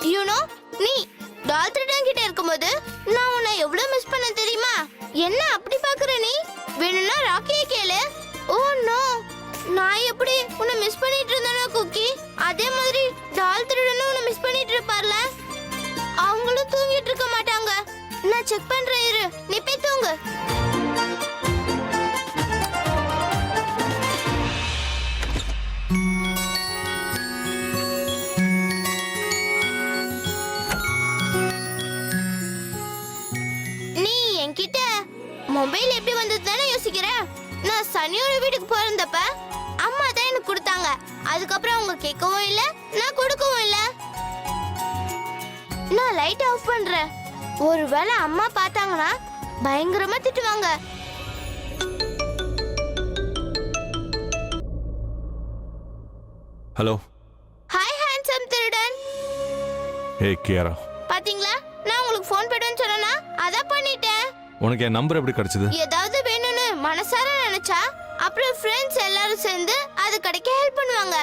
You know நீ டால் திருடன் கிட்ட இருக்கும்போது நான் உன்னை எவ்வளவு மிஸ் பண்ண தெரியுமா? என்ன அப்படி பாக்குற நீ? வேணும்னா ராக்கியை கேளு. ஓ நோ, நான் எப்படி உன்னை மிஸ் பண்ணிட்டு இருந்தேனா குக்கி, அதே மாதிரி டால் திருடனும் உன்னை மிஸ் பண்ணிட்டு இருப்பார்ல. அவங்களும் தூங்கிட்டு இருக்க மாட்டாங்க. நான் செக் பண்றேன், இரு, நீ போய் தூங்கு. மொபைல் எப்படி வந்தது தானே யோசிக்கிற? நான் சனியோட வீட்டுக்கு போறந்தப்ப அம்மா தான் எனக்கு கொடுத்தாங்க. அதுக்கப்புறம் அவங்க கேட்கவும் இல்ல, நான் கொடுக்கவும் இல்ல. நான் லைட் ஆஃப் பண்றேன். ஒருவேளை அம்மா பார்த்தாங்கன்னா பயங்கரமா திட்டுவாங்க. ஹலோ. ஹாய் ஹேண்ட்ஸம் திருடன். ஹே கியாரா. பாத்தீங்களா, நான் உங்களுக்கு ஃபோன் பண்ணுவேன்னு சொன்னேனா, அதான் பண்ணிட்டேன். உனக்கு என் நம்பர் எப்படி கிடைச்சது? ஏதாவது வேணும்னு மனசார நினைச்சா அப்புறம் ஃப்ரெண்ட்ஸ் எல்லாரும் சேர்ந்து அது கிடைக்க ஹெல்ப் பண்ணுவாங்க.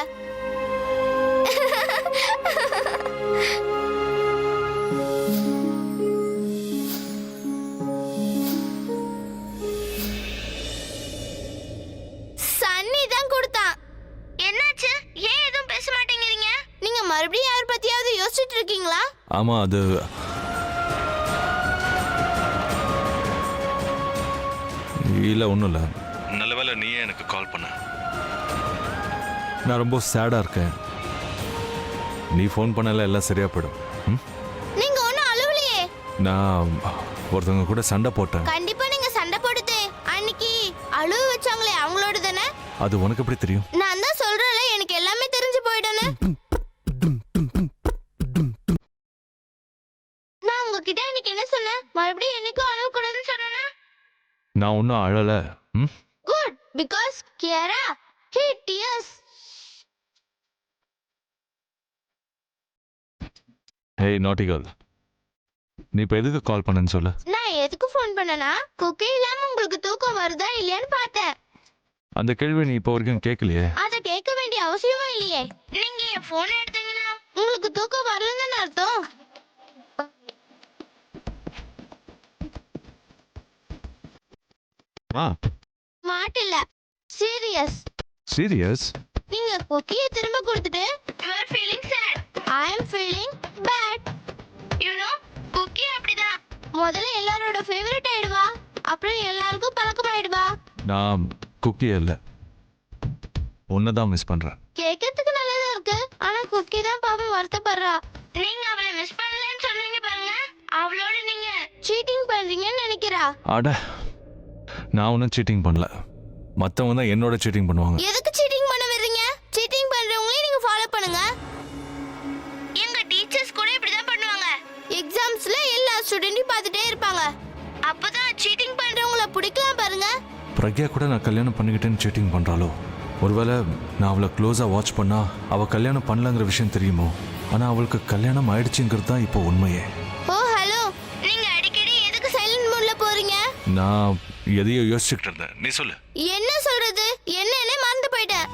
சன்னி தான் கொடுத்தான். என்னாச்சு? ஏன் எதுவும் பேச மாட்டேங்கிறீங்க? நீங்க மறுபடியும் யார் பத்தியாவது யோசிச்சுட்டு இருக்கீங்களா? ஆமா, அது இல்லை, ஒன்றும் இல்லை. நல்ல வேளை நீயே எனக்கு கால் பண்ண. நான் ரொம்ப சேடாக இருக்கேன். நீ ஃபோன் பண்ணல, எல்லாம் சரியா போயிடும். நீங்க ஒன்றும் அழுவலையே. நான் ஒருத்தவங்க கூட சண்டை போட்டேன். கண்டிப்பா நீங்க சண்டை போடுதே அன்னைக்கு அழுவ வச்சாங்களே, அவங்களோட தானே? அது உனக்கு எப்படி தெரியும்? நான் தான் சொல்றேன்ல, எனக்கு எல்லாமே தெரிஞ்சு போயிடும்னு. நான் உங்ககிட்ட இன்னைக்கு என்ன சொன்னேன்? மறுபடியும் என்னைக்கும் அழக்கூடாதுன்னு சொன்னேன். நான் ஒன்றும் அழலை. Good, because Kiara hate tears. Hey naughty girl, நீ இப்போ எதுக்கு கால் பண்ணேன்னு சொல்லு. நான் எதுக்கு ஃபோன் பண்ணனா, குக்கி இல்லாம உங்களுக்கு தூக்கம் வருதா இல்லையான்னு பார்த்தேன். அந்த கேள்வி நீ இப்போ வரைக்கும் கேட்கலையே. அதை கேட்க வேண்டிய அவசியமும் இல்லையே. நீங்க என் போன் எடுத்தீங்கன்னா உங்களுக்கு தூக்கம் வரலன்னு அர்த்தம். மாட்டில்ல, சீரியஸ். சீரியஸ்? நீங்க குக்கியை திரும்ப கொடுத்துட்டு you are feeling sad, I am feeling bad. You know, Cookie அப்படிதான். முதல்ல எல்லாரோட ஃபேவரட் ஆயிடுவா, அப்புறம் எல்லாருக்கும் பழக்கமாயிடுவா. நான் குக்கி இல்லை, உன்னதான் மிஸ் பண்றேன். கேட்கறதுக்கு நல்லதா இருக்கு, ஆனா குக்கி தான் பாவம் வருத்தப்படுறா. நீங்க அவளை மிஸ் பண்ணலன்னு சொன்னீங்க பாருங்க, அவளோட நீங்க சீட்டிங் பண்றீங்கன்னு நினைக்கிறா. அட, நான் ஒன்றும் சீட்டிங் பண்ணல. மற்றவங்க தான் என்னோட சீட்டிங் பண்ணுவாங்க. எதுக்கு சீட்டிங் பண்ண வர்றீங்க? சீட்டிங் பண்றவங்களே நீங்க ஃபாலோ பண்ணுங்க. எங்க டீச்சர்ஸ் கூட இப்படிதான் பண்ணுவாங்க. எக்ஸாம்ஸ்ல எல்லா ஸ்டூடெண்ட்டையும் பார்த்துட்டே இருப்பாங்க. அப்பதான் சீட்டிங் பண்றவங்கள பிடிக்கலாம் பாருங்க. பிரக்யா கூட நான் கல்யாணம் பண்ணிக்கிட்டேன்னு சீட்டிங் பண்றாளோ? ஒருவேளை நான் அவளை க்ளோஸாக வாட்ச் பண்ணா அவள் கல்யாணம் பண்ணலங்கிற விஷயம் தெரியுமோ? ஆனால் அவளுக்கு கல்யாணம் ஆயிடுச்சுங்கிறது தான் இப்போ உண்மையே. ஓ ஹலோ, நீங்க அடிக்கடி எதுக்கு சைலண்ட் மோட்ல போறீங்க? நான் எதையோ யோசிச்சுக்கிட்டு இருந்தேன். நீ சொல்லு. என்ன சொல்றது? என்னன்னே மறந்து போயிட்டேன்.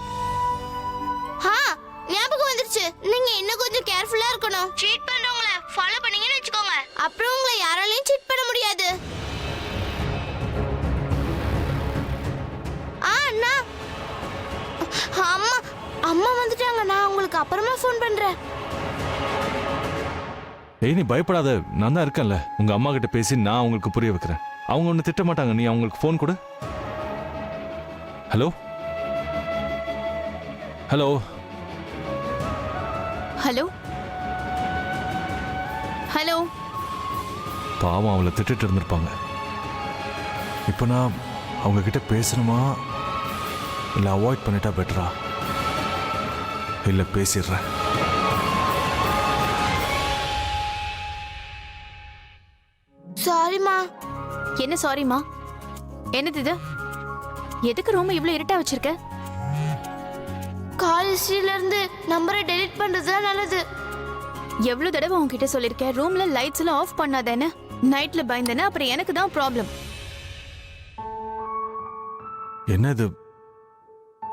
ஞாபகம் வந்துருச்சு. நீங்க இன்னும் கொஞ்சம் கேர்ஃபுல்லா இருக்கணும். சீட் பண்றவங்கள ஃபாலோ பண்ணீங்கன்னு வெச்சுக்கோங்க, அப்புறம் உங்களை யாராலையும் சீட் பண்ண முடியாது. அண்ணா, அம்மா அம்மா வந்துட்டாங்க. நான் உங்களுக்கு அப்புறமா ஃபோன் பண்றேன். ஏய், நீ பயப்படாத, நான் தான் இருக்கேன்ல. உங்க அம்மா கிட்ட பேசி நான் உங்களுக்கு புரிய வைக்கிறேன். அவங்க ஒன்று திட்ட மாட்டாங்க. நீ அவங்களுக்கு ஃபோன் கொடு. Hello hello hello hello. பாவம், அவளை திட்டிட்டு இருந்திருப்பாங்க. இப்போ நான் அவங்க கிட்ட பேசணுமா இல்லை அவாய்ட் பண்ணிட்டா பெட்டரா? இல்லை பேசிடுறேன். சாரிமா. என்ன சாரிமா? என்னது இது? எதுக்கு ரூம் இவ்வளவு இருட்டா வச்சிருக்க? கால் ஹிஸ்டரியில இருந்து நம்பரை டெலீட் பண்றதுதான் நல்லது. எவ்வளவு தடவை உன்கிட்ட சொல்லிருக்கேன், ரூம்ல லைட்ஸ் எல்லாம் ஆஃப் பண்ணாதேன்னு. நைட்ல பயந்தேன்னா அப்புறம் எனக்கு தான் ப்ராப்ளம். என்ன இது?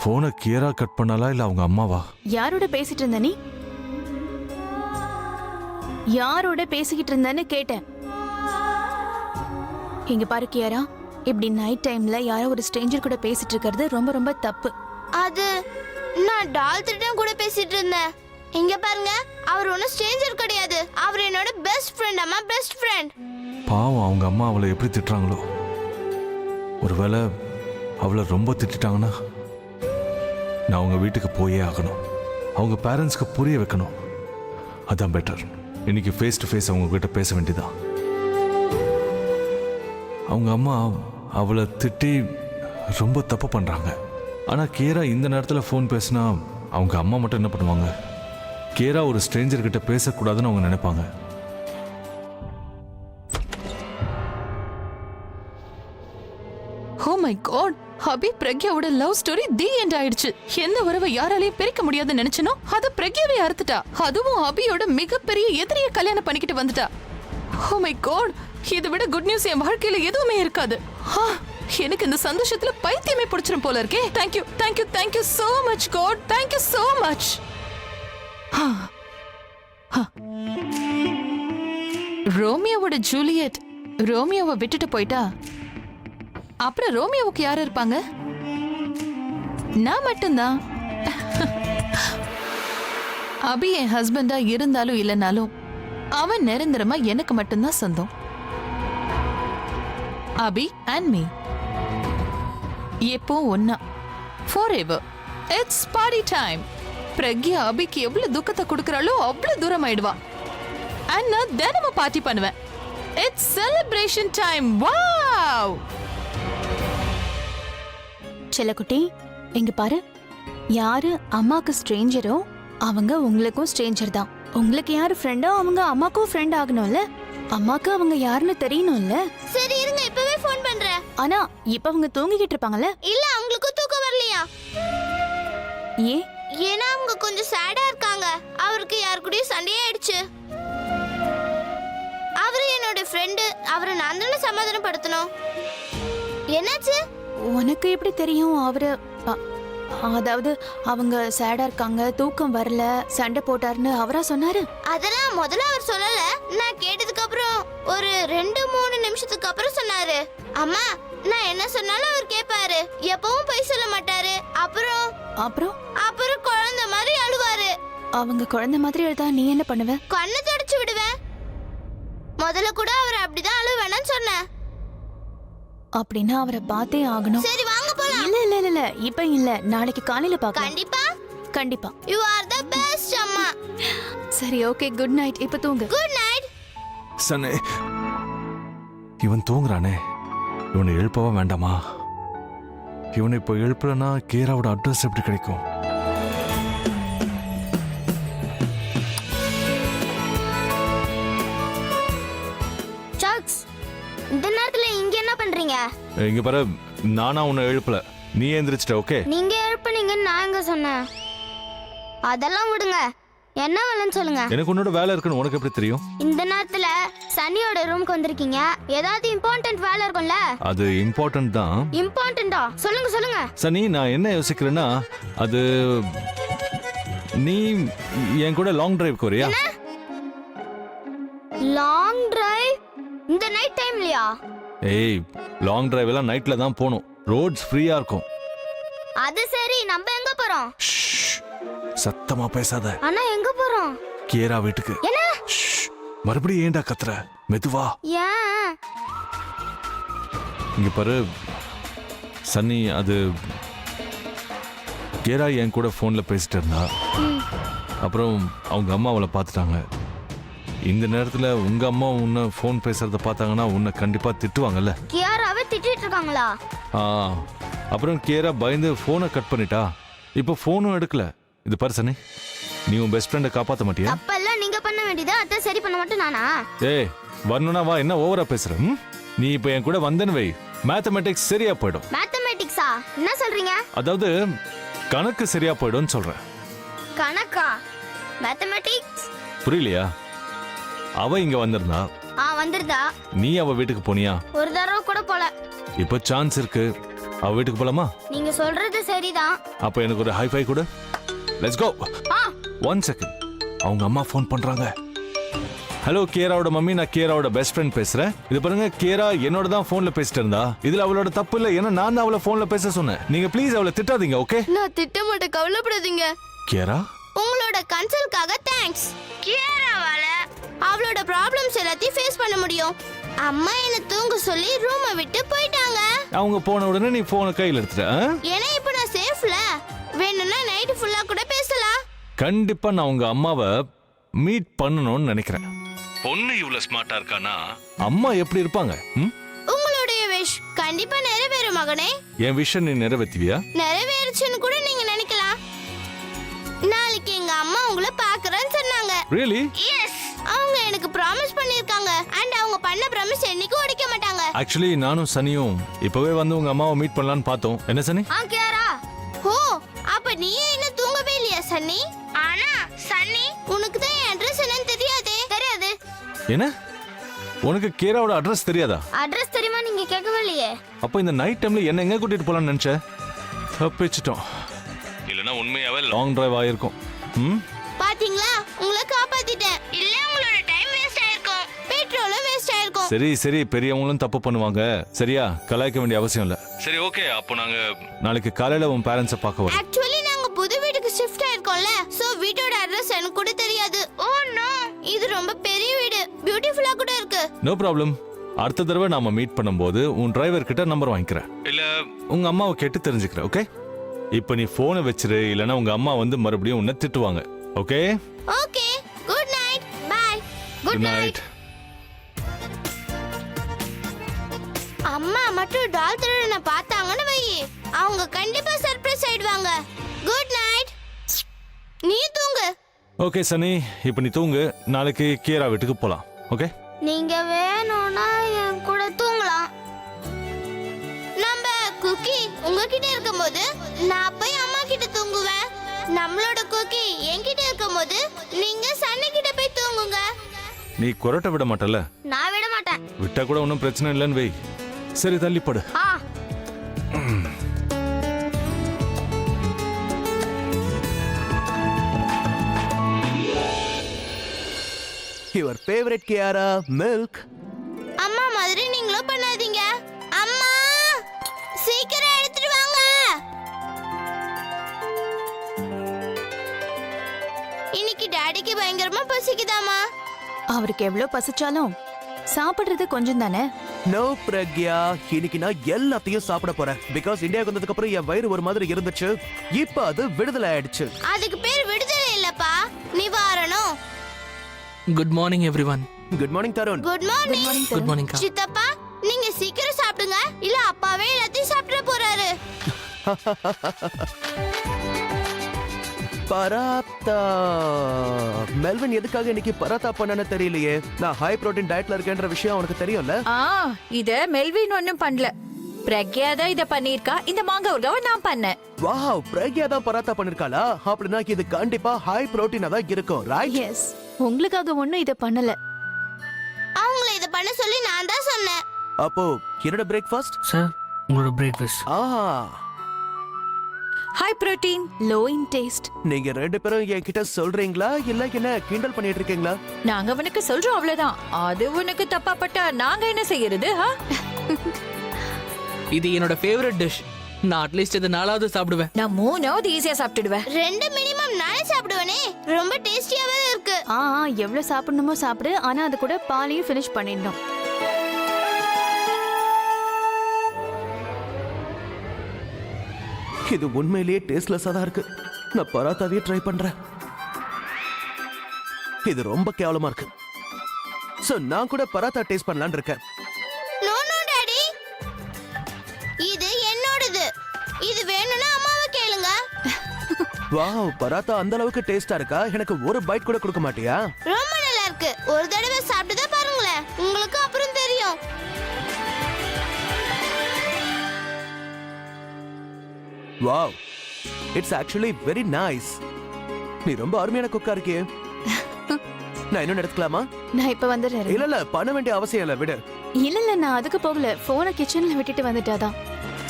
போனை கியரா கட் பண்ணாலா இல்ல அவங்க அம்மாவா? யாரோட பேசிட்டு இருந்த நீ? யாரோட பேசிக்கிட்டு இருந்தேன்னு கேட்டேன். இங்க பாரு கியாரா, இப்படி நைட் டைம்ல யாரோ ஒரு ஸ்ட்ரேஞ்சர் கூட பேசிட்டு இருக்கிறது ரொம்ப ரொம்ப தப்பு. அது நான் டால்த்திட்டம் கூட பேசிட்டு இருந்தேன். இங்க பாருங்க, அவர் ஒன்னும் ஸ்ட்ரேஞ்சர் கிடையாது. அவர் என்னோட பெஸ்ட் ஃப்ரெண்ட். அம்மா பெஸ்ட் ஃப்ரெண்ட். பாவம் அவங்க அம்மா அவளை எப்படி திட்டுறாங்களோ. ஒருவேளை அவளை ரொம்ப திட்டாங்கன்னா நான் அவங்க வீட்டுக்கு போயே ஆகணும். அவங்க பேரண்ட்ஸ்க்கு புரிய வைக்கணும். அதான் பெட்டர். இன்னைக்கு ஃபேஸ் டு ஃபேஸ் அவங்க கிட்ட பேச வேண்டியதான். அவங்க அம்மா அவளை திட்டி ரொம்ப தப்பு பண்ணுறாங்க. ஆனால் கேரா இந்த நேரத்தில் ஃபோன் பேசினா அவங்க அம்மா மட்டும் என்ன பண்ணுவாங்க? கேரா ஒரு ஸ்ட்ரேஞ்சர் கிட்ட பேசக்கூடாதுன்னு அவங்க நினைப்பாங்க. ஓ மை காட், அபி பிரக்யாவோட லவ் ஸ்டோரி தி எண்ட் ஆயிடுச்சு. எந்த உறவை யாராலையும் பிரிக்க முடியாதுன்னு நினைச்சனோ அது பிரக்யாவே அறுத்துட்டா. அதுவும் அபியோட மிகப்பெரிய எதிரியை கல்யாணம் பண்ணிக்கிட்டு வந்துட்டா. ஓ மை காட், இதை விட குட் நியூஸ் என் வாழ்க்கையில எதுவுமே இருக்காது. எனக்கு இந்த சந்தோஷத்துல பைத்தியமே பிடிச்சிரும் போல இருக்கே. Thank you thank you thank you so much god, thank you so much. ரோமியோவோட ஜூலியட் ரோமியோவை விட்டுட்டு போயிட்டா. அப்புறம் ரோமியோவுக்கு யாரு இருப்பாங்க? நான் மட்டும்தான். அபி என் ஹஸ்பண்டா இருந்தாலும் இல்லைனாலும் அவன் நிரந்தரமா எனக்கு மட்டும்தான் சொந்தம். அபி அண்ட் மீ எப்போ ஒன்னா forever. It's party time. Pragya அபிக்கு எவ்வளவு துக்கத்தை கொடுக்கறாளோ அவ்வளவு தூரம் ஆயிடுவா. அண்ட் நான் தினமும் பார்ட்டி பண்ணுவேன். It's celebration time. Wow! செல்லக்குட்டி, இங்க பாரு, யாரு அம்மாக்கு ஸ்ட்ரேஞ்சரோ அவங்க உங்களுக்கும் ஸ்ட்ரேஞ்சர் தான். உங்களுக்கு யாரு ஃப்ரெண்டோ அவங்க அம்மாக்கும் ஃப்ரெண்ட் ஆகணும்ல. அம்மாக்கு அவங்க யாருன்னு தெரியணும்ல. சரி இருங்க, இப்பவே ஃபோன் பண்றேன். ஆனா இப்ப அவங்க தூங்கிக்கிட்டு இருப்பாங்கல்ல. இல்ல, அவங்களுக்கு தூக்கம் வரலையா? ஏன்? ஏன்னா அவங்க கொஞ்சம் சேடா இருக்காங்க. அவருக்கு யார் கூடயும் சண்டையே ஆயிடுச்சு. அவரு என்னோட ஃப்ரெண்டு. அவரை நான் தானே சமாதானப்படுத்தணும். என்னாச்சு? உனக்கு எப்படி தெரியும்? அவரு அதாவது அவங்க சேடா இருக்காங்க, தூக்கம் வரல, சண்டை போட்டாருன்னு அவரா சொன்னாரு? அதெல்லாம் முதல்ல அவர் சொல்லல. நான் கேட்டதுக்கு அப்புறம் ஒரு 2-3 நிமிஷத்துக்கு அப்புறம் சொன்னாரு. அம்மா, நான் என்ன சொன்னாலும் அவர் கேட்பாரு. எப்பவும் பொய் சொல்ல மாட்டாரு. அப்புறம் அப்புறம் அப்புறம் குழந்தை மாதிரி அழுவாரு. அவங்க குழந்தை மாதிரி எழுதா நீ என்ன பண்ணுவ? கண்ணை தொடச்சு விடுவேன். முதல்ல கூட அவர் அப்படிதான் அழுவேன்னு சொன்னேன். அப்படின்னா அவரை பார்த்தே ஆகணும். சரி வாங்க போலாம். இல்ல இல்ல இல்ல இப்ப இல்ல, நாளைக்கு காலையில பார்க்கலாம். கண்டிப்பா கண்டிப்பா. யூ ஆர் தி பெஸ்ட் அம்மா. சரி, ஓகே, குட் நைட். இப்ப தூங்கு. Good night. சனே, இவன் தூங்குறானே, இவனை எழுப்பவா வேண்டாமா? இவனை இப்போ எழுப்பலன்னா கேராவோட அட்ரஸ் எப்படி கிடைக்கும்? சாக்ஸ், இந்த நேரத்துல இங்க என்ன பண்றீங்க? இங்க பாரு, நானா உன்னை எழுப்பல, நீ எந்திரிச்சிட்ட. ஓகே, நீங்க எழுப்புனீங்கன்னு நான் எங்க சொன்னேன்? அதெல்லாம் விடுங்க. என்ன வேலைன்னு சொல்லுங்க. எனக்கு உன்னோட வேலை இருக்குன்னு உனக்கு எப்படி தெரியும்? இந்த நேரத்துல சனியோட ரூமுக்கு வந்திருக்கீங்க. ஏதாவது இம்பார்ட்டன்ட் வேலை இருக்கும்ல? அது இம்பார்ட்டன்ட் தான். இம்பார்ட்டன்ட்டா? சொல்லுங்க சொல்லுங்க. சனி, நான் என்ன யோசிக்கிறேன்னா, அது நீ என் கூட லாங் டிரைவ் வரியா? Long drive? இந்த நைட் டைம்லயா? ஏய், லாங் டிரைவ் எல்லாம் நைட்ல தான் போகணும். ரோட்ஸ் ஃப்ரீயா இருக்கும். அது சரி, நம்ம எங்க போறோம்? சத்தமா பேசாத. அண்ணா எங்க போறோம்? கேரா வீட்டுக்கு. என்ன? மறுபடியும் ஏன்டா கத்துற? மெதுவா. ஏன்? இங்க பாரு சன்னி, அது கேரா என் கூட போன்ல பேசிட்டு இருந்தா. அப்புறம் அவங்க அம்மா அவளை பார்த்துட்டாங்க. இந்த நேரத்துல உங்க அம்மா உன்னை போன் பேசுறத பார்த்தாங்கன்னா உன்னை கண்டிப்பா திட்டுவாங்கல்ல. கியாராவே திட்டிட்டு இருக்காங்களா? அப்புறம் கேரா பயந்து போனை கட் பண்ணிட்டா. இப்போ போனும் எடுக்கல. இது பாரு சன்னி, நீ உன் பெஸ்ட் ஃப்ரெண்டை காப்பாற்ற மாட்டியா? அப்பெல்லாம் நீங்க பண்ண வேண்டியதா, அத சரி பண்ண மாட்டேன் நானா? ஏய், வரணும்னா வா, என்ன ஓவரா பேசுற? நீ இப்போ என் கூட வந்தேன்னு வை, மேத்தமெட்டிக்ஸ் சரியா போயிடும். மேத்தமேட்டிக்ஸா? என்ன சொல்றீங்க? அதாவது கணக்கு சரியா போயிடும்னு சொல்றேன். கணக்கா? மேத்தமேட்டிக்ஸ் புரியலையா? அவ இங்க வந்திருந்தா. வந்திருந்தா. நீ அவ வீட்டுக்கு போனியா? ஒரு தடவை கூட போல. இப்போ சான்ஸ் இருக்கு, அவ வீட்டுக்கு போலாமா? நீங்க சொல்றது சரிதான். அப்ப எனக்கு ஒரு ஹை ஃபை கொடு. Let's go. 1 செகண்ட். அவங்க அம்மா ஃபோன் பண்றாங்க. ஹலோ கேராவோட மம்மி, நான் கேராவோட பெஸ்ட் ஃப்ரெண்ட் பேசுறேன். இது பாருங்க, கேரா என்னோட தான் போன்ல பேசிட்டு இருந்தா. இதுல அவளோட தப்பு இல்ல, ஏன்னா நான் தான் அவளை போன்ல பேச சொன்னேன். நீங்க ப்ளீஸ் அவளை திட்டாதீங்க, ஓகே? நான் திட்ட மாட்டேன், கவலைப்படாதீங்க. கேரா, உங்களோட கன்சல்ட்காக தேங்க்ஸ். கியாராவால அவளோட ப்ராப்ளம்ஸ் எல்லாத்தையும் ஃபேஸ் பண்ண முடியும். அம்மா என்ன தூங்க சொல்லி ரூமை விட்டு போயிட்டாங்க. அவங்க போன உடனே நீ போனை கையில் எடுத்துட்ட. ஏன்னா இப்போ நான் சேஃப்ல. வேணும்னா நைட் ஃபுல்லா கூட பேசலாம். கண்டிப்பா நான் உங்க அம்மாவை மீட் பண்ணணும்னு நினைக்கிறேன். பொண்ணு இவ்வளவு ஸ்மார்ட்டா இருக்கானா அம்மா எப்படி இருப்பாங்க? உங்களுடைய விஷ் கண்டிப்பா நிறைவேறும் மகனே. என் விஷன் நீ நிறைவேற்றுவியா? நிறைவேறுச்சுன்னு கூட நீங்க நினைக்கலாம். நாளைக்கு எங்க அம்மா உங்களை பார்க்கறேன்னு சொன்னாங்க. ரியலி? எஸ், அவங்க எனக்கு ப்ராமிஸ் பண்ணிருக்காங்க. அண்ட் அவங்க பண்ண ப்ராமிஸ் என்னைக்கும் உடைக்க மாட்டாங்க. ஆக்சுவலி நானும் சனியும் இப்பவே வந்து உங்க அம்மாவை மீட் பண்ணலாம்னு பார்த்தோம். என்ன சனி? கேரா. ஓ, அப்ப நீ இன்னும் தூங்கவே இல்லையா சன்னி? ஆனா சன்னி, உனக்கு தான் என் அட்ரஸ் என்னன்னு தெரியாதே. தெரியாது. என்ன? உனக்கு கேராவோட அட்ரஸ் தெரியாதா? அட்ரஸ் தெரியுமா நீங்க கேட்கவே இல்லையே. அப்ப இந்த நைட் டைம்ல என்ன எங்க கூட்டிட்டு போலாம்னு நினைச்ச? தப்பிச்சிட்டோம். இல்லனா உண்மையாவே லாங் டிரைவ் ஆயிருக்கும். பாத்தீங்களா, உங்களை காப்பாத்திட்டேன். இல்ல உங்களோட டைம் வேஸ்ட் ஆயிருக்கும், பெட்ரோலும் வேஸ்ட் ஆயிருக்கும். சரி சரி, பெரியவங்களும் தப்பு பண்ணுவாங்க. சரியா, கலாய்க்க வேண்டிய அவசியம் இல்ல. சரி ஓகே, அப்போ நாங்க நாளைக்கு காலையில உன் பேரண்ட்ஸை பார்க்க வரோம். ஆக்சுவலி நாங்க புது வீட்டுக்கு ஷிஃப்ட் ஆயிருக்கோம்ல, சோ வீட்டோட அட்ரஸ் எனக்கு கூட தெரியாது. ஓ நோ, இது ரொம்ப பெரிய வீடு, பியூட்டிஃபுல்லா கூட இருக்கு. No problem. அடுத்த தடவை நாம மீட் பண்ணும்போது உன் டிரைவர் கிட்ட நம்பர் வாங்கிக்கிறேன். இல்ல உங்க அம்மாவை கேட்டு தெரிஞ்சுக்கிறேன், ஓகே? இப்போ நீ போனை வச்சிரு, இல்லனா உங்க அம்மா வந்து மறுபடியும் உன்னை திட்டுவாங்க, okay? Okay, good night. Bye. Good night. அம்மா மட்டும் டால் திருடனை பார்த்தாங்கன்னு வை, அவங்க கண்டிப்பா சர்ப்ரைஸ் ஆயிடுவாங்க. Good night. நீ தூங்கு. ஓகே சனி, இப்போ நீ தூங்கு. நாளைக்கு கேரா வீட்டுக்கு போலாம், ஓகே? நீங்க வேணும்னா என் கூட தூங்கலாம். நம்ம குக்கி உங்ககிட்ட இருக்கும்போது நான் போய் அம்மா கிட்ட தூங்குவேன். நம்மளோட குக்கி என்கிட்ட இருக்கும்போது நீங்க சன்னி கிட்ட போய் தூங்குங்க. நீ குரட்ட விட மாட்டல? நான் விட மாட்டேன். விட்டா கூட ஒன்றும் பிரச்சனை இல்லைன்னு வை. சரி, தள்ளிப்படு. Your favorite Kiara, milk. அம்மா மாதிரி நீங்களும் பண்ணாதீங்க. அம்மா, சீக்கிரம் எடுத்துட்டு வாங்க. இன்னைக்கு டாடிக்கு பயங்கரமா பசிக்குதாமா. அவருக்கு எவ்வளவு பசிச்சாலும் சாப்பிடுறது கொஞ்சம் தானே. No பிரக்யா, இன்னைக்கு நான் எல்லாத்தையும் சாப்பிட போறேன். பிகாஸ் இந்தியாவுக்கு வந்ததுக்கு அப்புறம் என் வயிறு ஒரு மாதிரி இருந்துச்சு. இப்ப அது விடுதலை ஆயிடுச்சு. அதுக்கு பேர் விடுதலை இல்லப்பா, நிவாரணம். Good morning everyone. Good morning Tarun. Good morning. Good morning கா. சித்தப்பா, நீங்க சீக்கிரம் சாப்பிடுங்க, இல்ல அப்பாவே எல்லாத்தையும் சாப்பிட போறாரு. பராத்தா. மெல்வின் எதுக்காக இன்னைக்கு பராத்தா பண்ணனு தெரியலையே. நான் ஹை புரோட்டீன் டயட்ல இருக்கேன்ற விஷயம் உனக்கு தெரியும்ல? இத மெல்வின் ஒண்ணும் பண்ணல, பிரக்யா தான் இத பண்ணிருக்கா. இந்த மாங்காய் ஊறுகாவை நான் பண்ணேன். வாவ், பிரக்யா தான் பராத்தா பண்ணிருக்காளா? அப்படின்னா இது கண்டிப்பா ஹை புரோட்டீனா தான் இருக்கும், ரைட்? எஸ், உங்களுக்காக ஒண்ணும் இத பண்ணல. அவங்கள இத பண்ண சொல்லி நான் தான் சொன்னேன். அப்போ என்னோட பிரேக்ஃபாஸ்ட்? சார், உங்களோட breakfast. High protein, low in taste. நீங்க ரெண்டு பேரும் என்கிட்ட சொல்றீங்களா இல்ல என்ன கிண்டல் பண்ணிட்டு இருக்கீங்களா? நாங்க உனக்கு சொல்றோம் அவ்வளவுதான். அது உனக்கு தப்பா பட்டா நாங்க என்ன செய்யறது? இது என்னோட ஃபேவரட் டிஷ். நான் அட்லீஸ்ட் இது 4வது சாப்பிடுவேன். நான் 3வது ஈஸியா சாப்பிட்டுடுவேன். 2 மினிமம் நானே சாப்பிடுவேனே. ரொம்ப டேஸ்டியாவே இருக்கு. எவ்வளவு சாப்பிடணுமோ சாப்பிடு, ஆனா அது கூட பாலையும் ஃபினிஷ் பண்ணிடணும். இது உண்மையிலேயே டேஸ்ட்லெஸ்ஸா தான் இருக்கு. நான் பராத்தாவே ட்ரை பண்றேன். இது ரொம்ப கேவலமா இருக்கு. சோ நான் கூட பராத்தா டேஸ்ட் பண்ணலாம்னு இருக்கேன். நோ நோ டாடி, இது என்னோடது. இது வேணும்னா அம்மாவை கேளுங்க. வாவ், பராத்தா அந்த அளவுக்கு டேஸ்டா இருக்கா? எனக்கு ஒரு பைட் கூட கொடுக்க மாட்டியா? ரொம்ப நல்லா இருக்கு. ஒரு தடவை சாப்பிட்டு தான் பாருங்களேன், உங்களுக்கு அப்புறம் தெரியும். Wow, it's actually very nice. நீ ரொம்ப அருமையான குக்கா இருக்கியே. நான் இன்னும் எடுத்துக்கலாமா? நான் இப்ப வந்துடுறேன். இல்ல பண்ண வேண்டிய அவசியம் இல்ல, விடு. இல்ல நான் அதுக்கு போகல. போனை கிச்சன்ல விட்டுட்டு வந்துட்டாதான்.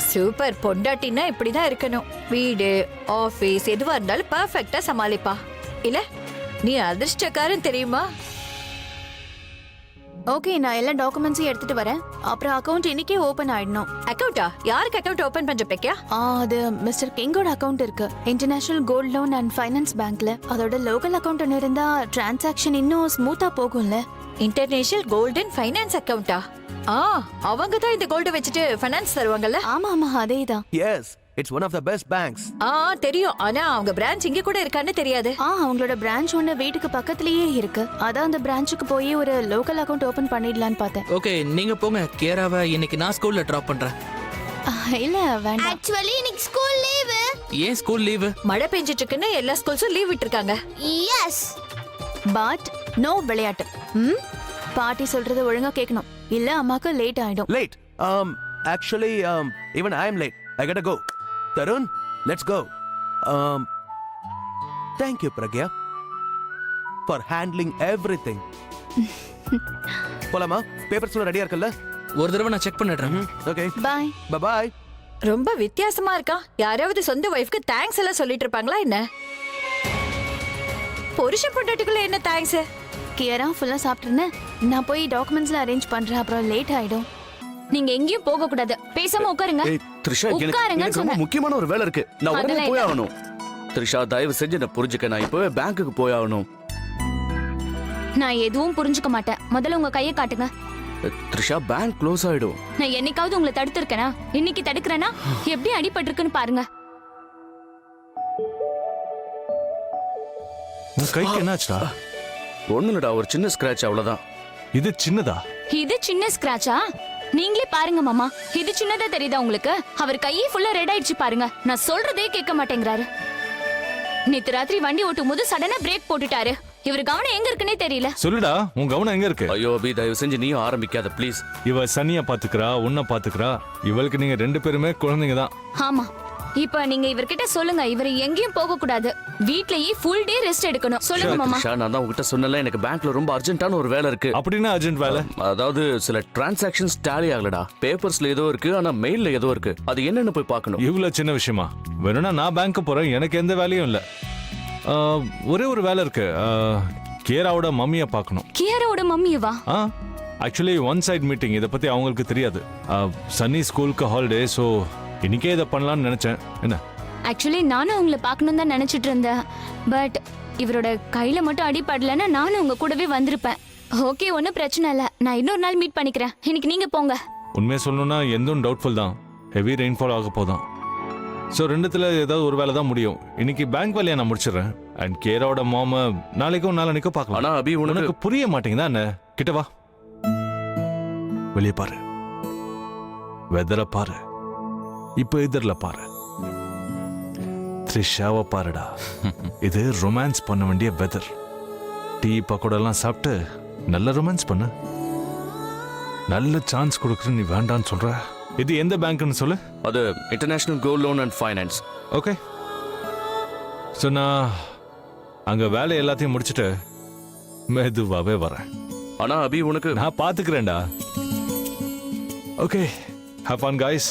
சூப்பர். பொண்டாட்டினா இப்படிதான் இருக்கணும். வீடு, ஆபீஸ் எதுவா இருந்தாலும் பெர்ஃபெக்ட்டா சமாளிப்பா. இல்ல, நீ அதிர்ஷ்டக்காரன் தெரியுமா? ஓகே, நான் எல்லா டாக்குமெண்ட்ஸையும் எடுத்துட்டு வரேன். அப்புறம் அக்கவுண்ட் இன்னைக்கே ஓபன் ஆயிடணும். அக்கவுண்டா? யாருக்கு அக்கவுண்ட் ஓபன் பண்ற பிரக்யா? அது மிஸ்டர் கிங்கோட அக்கவுண்ட் இருக்கு, international gold loan and finance பேங்க்ல. அதோட லோக்கல் அக்கவுண்ட் ஒன்று இருந்தா டிரான்சாக்ஷன் இன்னும் ஸ்மூத்தா போகும்ல. இன்டர்நேஷனல் கோல்டன் ஃபைனான்ஸ் அக்கவுண்டா? அவங்க தான் இந்த கோல்ட வச்சுட்டு ஃபைனான்ஸ் தருவாங்கல்ல? ஆமா ஆமா, அதேதான். Yes, it's one of the best banks. தெரியும். ஆனா அவங்க பிரான்ச் இங்க கூட இருக்கான்னு தெரியாது. அவங்களோட பிரான்ச் ஒன்று வீட்டுக்கு பக்கத்துலயே இருக்கு. அதான் அந்த பிரான்ச்சுக்கு போய் ஒரு லோக்கல் அக்கவுண்ட் ஓபன் பண்ணிடலான்னு பார்த்தேன். ஓகே, நீங்க போங்க. கேராவை இன்னைக்கு நான் ஸ்கூல்ல டிராப் பண்றேன். இல்ல வேண்டாம். ஆக்சுவலி இன்னைக்கு ஸ்கூல் லீவு. ஏன் ஸ்கூல் லீவு? மழை பெஞ்சிட்டு இருக்குன்னு எல்லா ஸ்கூல்ஸும் லீவ் விட்டுருக்காங்க. எஸ். பட் நோ விளையாட்டு. பாட்டி சொல்றது ஒழுங்கா கேட்கணும், இல்ல அம்மாக்கு லேட் ஆயிடும். Late. Actually, even I am late. I gotta go. Tarun, let's go. Thank you, Pragya, for handling everything. போலாமா? பேப்பர்ஸ் எல்லாம் ரெடியா இருக்குல்ல? ஒரு தடவை நான் செக் பண்ணிடுறேன். ஓகே. பாய். Bye. ரொம்ப வித்தியாசமா இருக்கா. யாராவது சொந்த ஒய்ஃப்க்கு தேங்க்ஸ் எல்லாம் சொல்லிட்டு இருப்பாங்களா என்ன? புருஷன் பொண்டாட்டிக்குள்ள என்ன தேங்க்ஸ்? கியரா ஃபுல்லா சாப்பிட்டுருந்தேன். நான் போய் டாக்குமெண்ட்ஸ்ல அரேஞ்ச் பண்றேன், அப்புறம் லேட் ஆயிடும். நீங்க எங்கேயும் போக கூடாது, பேசாம உட்காருங்க. ஏய் த்ரிஷா, உட்காருங்கன்னு எனக்கு ரொம்ப சொன்னேன். முக்கியமான ஒரு வேலை இருக்கு. நான் உடனே அதெல்லாம் போய் இல்ல. ஆகணும். த்ரிஷா, தயவு செஞ்சு என்ன புரிஞ்சுக்க. நான் இப்பவே பேங்க்குக்கு போய் ஆகணும். நான் எதுவும் புரிஞ்சுக்க மாட்டேன். முதல்ல உங்க கையை காட்டுங்க. த்ரிஷா, பேங்க் க்ளோஸ் ஆயிடும். நான் என்னைக்காவது உங்களை தடுத்திருக்கேனா? இன்னைக்கு தடுக்கிறேனா? எப்படி அடிபட்டிருக்குன்னு பாருங்க. உன் கைக்கு என்னாச்சுடா? ஒண்ணு இல்லடா, ஒரு சின்ன ஸ்கிராட்ச், அவ்வளவுதான். இது சின்னதா? இது சின்ன ஸ்கிராச்சா? நீங்களே பாருங்க மாமா, இது சின்னதா தெரியுதா உங்களுக்கு? அவர் கையே ஃபுல்லா ரெட் ஆயிடுச்சு பாருங்க. நான் சொல்றதே கேட்க மாட்டேங்கிறாரு. நேத்து ராத்திரி வண்டி ஓட்டும் போது சடனா பிரேக் போட்டுட்டாரு. இவர் கவனம் எங்க இருக்குன்னே தெரியல. சொல்லுடா, உன் கவனம் எங்க இருக்கு? ஐயோ அபி, தயவு செஞ்சு நீயும் ஆரம்பிக்காத ப்ளீஸ். இவ சனியா பாத்துக்கிறா, உன்னை பாத்துக்கிறா. இவளுக்கு நீங்க 2 பேருமே குழந்தைங்க தான். ஆமா, இப்ப நீங்க இவர்கிட்ட சொல்லுங்க, இவர் எங்கேயும் போக கூடாது, வீட்லயே ஃபுல் டே ரெஸ்ட் எடுக்கணும். சொல்லுங்க மாமா. த்ரிஷா, நான் தான் உங்ககிட்ட சொன்னல, எனக்கு பேங்க்ல ரொம்ப அர்ஜென்ட்டான ஒரு வேலை இருக்கு. அப்படின்னா அர்ஜென்ட் வேலை? அதாவது சில டிரான்சாக்ஷன்ஸ் டேலி ஆகலடா. பேப்பர்ஸ்ல ஏதோ இருக்கு, ஆனா மெயில்ல ஏதோ இருக்கு. அது என்னன்னு போய் பார்க்கணும். இவ்வளவு சின்ன விஷயமா? வேணும்னா நான் பேங்க் போறேன், எனக்கு எந்த வேலையும் இல்ல. ஒரே ஒரு வேலை இருக்கு. கேராவோட மம்மியை பார்க்கணும். கியாராவோட மம்மியவா? Actually one side meeting. இதை பத்தி அவங்களுக்கு தெரியாது. சன்னி ஸ்கூலுக்கு ஹாலிடே, ஸோ இன்னைக்கே இதை பண்ணலாம்னு நினைச்சேன். என்ன? ஆக்சுவலி நானும் உங்களை பார்க்கணும் தான் நினைச்சிட்டு இருந்தேன். பட் இவரோட கையில மட்டும் அடிபடலன்னா நானும் உங்க கூடவே வந்திருப்பேன். ஓகே, ஒன்றும் பிரச்சனை இல்லை. நான் இன்னொரு நாள் மீட் பண்ணிக்கிறேன். இன்னைக்கு நீங்க போங்க. உண்மையை சொல்லணும்னா எந்த டவுட்ஃபுல் தான். ஹெவி ரெயின்ஃபால் ஆக போதான். ஸோ ரெண்டுத்துல ஏதாவது ஒரு வேலை தான் முடியும். இன்னைக்கு பேங்க் வேலையை நான் முடிச்சிடுறேன். அண்ட் கேராவோட மாம நாளைக்கோ நாளைக்கோ பார்க்கலாம். ஆனா அபி, உனக்கு புரிய மாட்டேங்குதா என்ன? கிட்ட வா, வெளியே பாரு, வெதரை பாரு, இப்ப எதிரில பாரு, த்ரிஷாவை பாருடா. இது ரொமான்ஸ் பண்ண வேண்டிய வெதர். டீ பக்கோடெல்லாம் சாப்பிட்டு நல்ல ரொமான்ஸ் பண்ணு. நல்ல சான்ஸ் கொடுக்குற நீ வேண்டான்னு சொல்ற. இது எந்த பேங்க்னு சொல்லு. அது international gold loan and finance. Okay, so நான் அங்க வேலை எல்லாத்தையும் முடிச்சுட்டு மெதுவாகவே வரேன். ஆனா அபி, உனக்கு நான் பாத்துக்கிறேன்டா. Okay, have fun guys.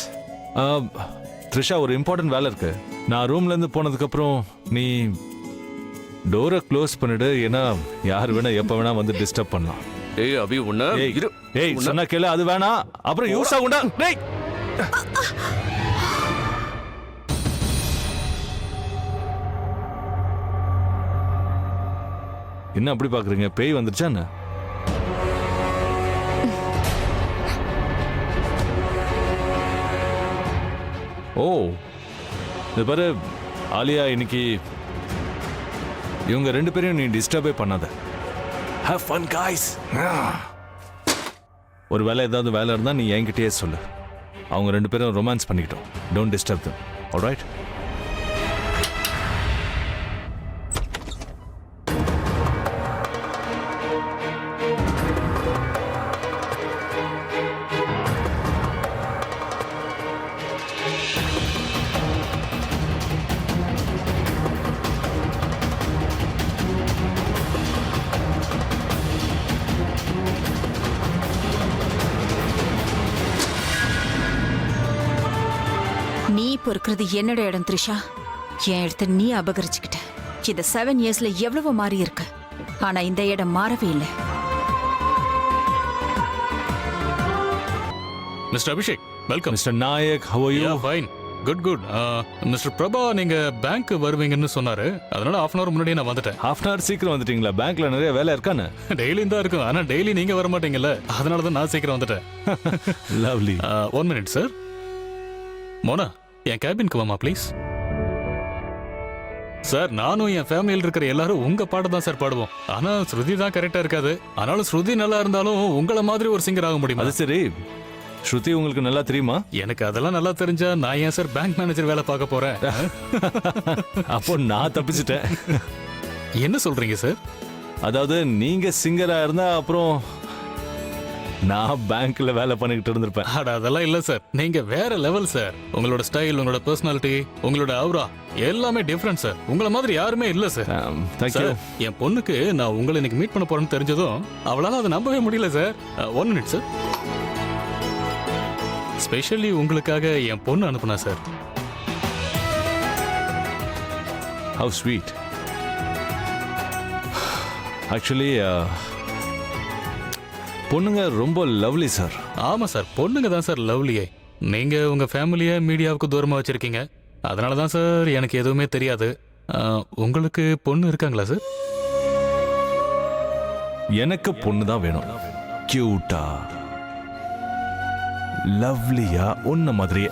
Trisha, ஒரு இம்பார்ட்டன்ட் வேலை இருக்கு. நான் ரூம்ல இருந்து போனதுக்கு அப்புறம் நீ டோரை க்ளோஸ் பண்ணிடு. ஏன்னா யார் வேணா எப்ப வேணா வந்து டிஸ்டர்ப் பண்ணலாம். ஏய் அபி, உன்ன ஏய் சொன்னா கேளு. அது வேணா, அப்புறம் யூஸ் ஆகும்டா. டேய், என்ன அப்படி பாக்குறீங்க? பேய் வந்துருச்சா என்ன? ஓ, இது பாரு ஆலியா, இன்னைக்கு இவங்க 2 பேரையும் நீ டிஸ்டர்பே பண்ணாத. Have fun guys. ஒரு வேலை ஏதாவது வேலை இருந்தா நீ என்கிட்டயே சொல்லு. அவங்க 2 பேரும் ரொமான்ஸ் பண்ணிக்கிட்டோம். Don't disturb them. All right? நீ பொறுக்கிறது என்னோட இடம் த்ரிஷா. என் இடத்த நீ அபகரிச்சுக்கிட்ட. இந்த 7 இயர்ஸ்ல எவ்வளவு மாறி இருக்கு. ஆனா இந்த இடம் மாறவே இல்லை. Mister Abhishek welcome. Mister Nayak, how are you? Fine, good good. Mister Prabha நீங்க பேங்க் வருவீங்கன்னு சொன்னாரு, அதனால half அன் அவர் முன்னாடியே நான் வந்துட்டேன். ஹாஃப் அன் ஹவர் சீக்கிரம் வந்துட்டீங்களா? பேங்க்ல நிறைய வேலை இருக்கானே. டெய்லியும் தான் இருக்கும், ஆனா டெய்லி நீங்க வர மாட்டீங்கல்ல, அதனால தான் நான் சீக்கிரம் வந்துட்டேன். லவ்லி. 1 minute sir. மோனா, என் கேபினுக்கு வாமா ப்ளீஸ். சார், நானும் என் ஃபேமிலியில் இருக்கிற எல்லாரும் உங்க பாட்டு தான் சார் பாடுவோம். ஆனா ஸ்ருதி தான் கரெக்டா இருக்காது. ஆனாலும் ஸ்ருதி நல்லா இருந்தாலும் உங்கள மாதிரி ஒரு சிங்கர் ஆக முடியுமா? அது சரி, ஸ்ருதி உங்களுக்கு நல்லா தெரியுமா? எனக்கு அதெல்லாம் நல்லா தெரிஞ்சா நான் ஏன் சார் பேங்க் மேனேஜர் வேலை பார்க்க போறேன்? அப்போ நான் தப்பிச்சிட்டேன். என்ன சொல்றீங்க சார்? அதாவது நீங்க சிங்கரா இருந்தா அப்புறம் நான் பேங்க்ல வேலை பண்ணிக்கிட்டு இருந்திருப்பேன். அட அதெல்லாம் இல்ல சார், நீங்க வேற லெவல் சார். உங்களோட ஸ்டைல், உங்களோட பர்சனாலிட்டி, உங்களோட அவுரா எல்லாமே டிஃபரெண்ட் சார். உங்கள மாதிரி யாருமே இல்ல சார். தேங்க்யூ. சார், என் பொண்ணுக்கு நான் உங்களை இன்னைக்கு மீட் பண்ண போறேன்னு தெரிஞ்சதும் அவளால அதை நம்பவே முடியல சார். 1 minute sir. ஸ்பெஷலி உங்களுக்காக என் பொண்ணு அனுப்புனா சார். How sweet. ஆக்சுவலி பொண்ணுங்க ரொம்ப லவ்லி சார். ஆமா சார், பொண்ணுங்க தான் சார் லவ்லியே. நீங்க உங்க ஃபேமிலியை மீடியாவுக்கு தூரமா வச்சிருக்கீங்க, அதனால தான் சார் எனக்கு எதுவுமே தெரியாது. உங்களுக்கு பொண்ணு இருக்காங்களா சார்? எனக்கு பொண்ணு தான் வேணும். கியூட்டா, லவ்லியா, உன்ன மாதிரியே.